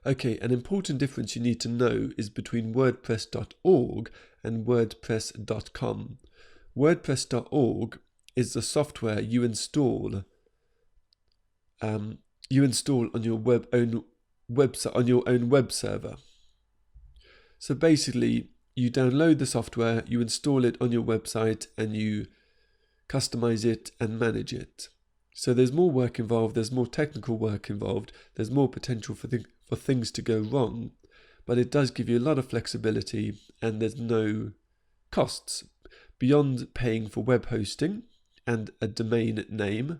Okay, an important difference you need to know is between WordPress.org and WordPress.com. WordPress.org is the software you install on your own web server. So basically, you download the software, you install it on your website, and you customize it and manage it. So there's more work involved, there's more technical work involved, there's more potential for things to go wrong, but it does give you a lot of flexibility and there's no costs beyond paying for web hosting and a domain name.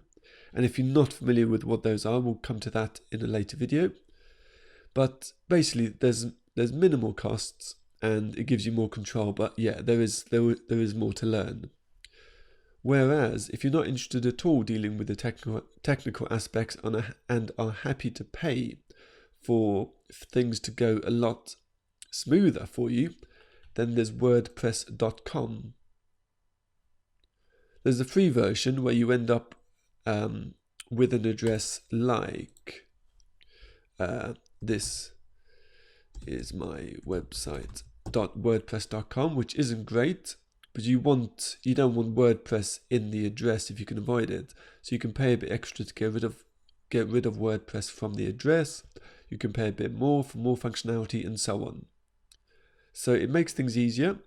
And if you're not familiar with what those are, we'll come to that in a later video. But basically, there's minimal costs and it gives you more control. But yeah, there is more to learn. Whereas, if you're not interested at all dealing with the technical aspects and are happy to pay for things to go a lot smoother for you, then there's WordPress.com. There's a free version where you end up with an address like this is my website .wordpress.com, which isn't great, but you don't want WordPress in the address if you can avoid it. So you can pay a bit extra to get rid of WordPress from the address. You can pay a bit more for more functionality and so on. So it makes things easier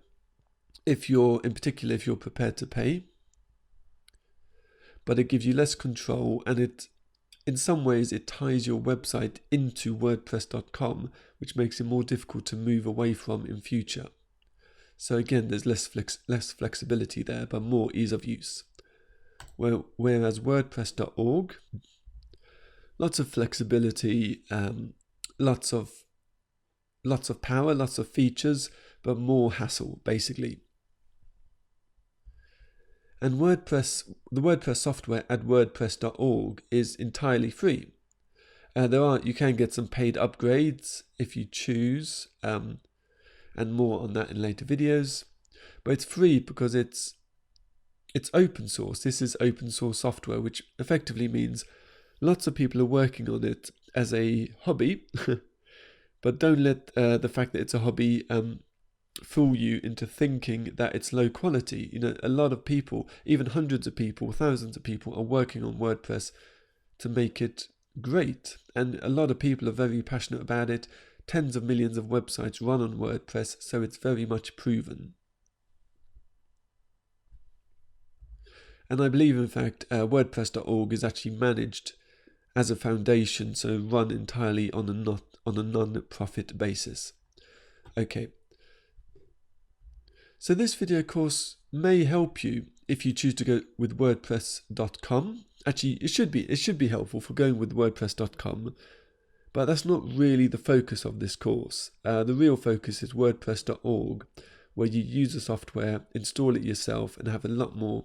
if you're prepared to pay. But it gives you less control, and in some ways it ties your website into WordPress.com, which makes it more difficult to move away from in future. So again, there's less flexibility there, but more ease of use. Whereas WordPress.org, lots of flexibility, lots of power, lots of features, but more hassle basically. And the WordPress software at WordPress.org is entirely free. You can get some paid upgrades if you choose, and more on that in later videos. But it's free because it's open source. This is open source software, which effectively means lots of people are working on it as a hobby. But don't let the fact that it's a hobby fool you into thinking that it's low quality. A lot of people, even hundreds of people, thousands of people are working on WordPress to make it great. And a lot of people are very passionate about it. Tens of millions of websites run on WordPress, so it's very much proven. And I believe, in fact, WordPress.org is actually managed as a foundation, so run entirely on a non-profit basis. Okay. So this video course may help you if you choose to go with WordPress.com. Actually, it should be helpful for going with WordPress.com, but that's not really the focus of this course. The real focus is WordPress.org, where you use the software, install it yourself, and have a lot more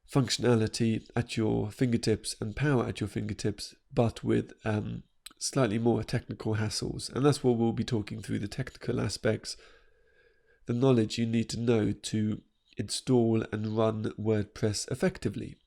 functionality at your fingertips and power at your fingertips, but with slightly more technical hassles. And that's what we'll be talking through, the technical aspects, the knowledge you need to know to install and run WordPress effectively.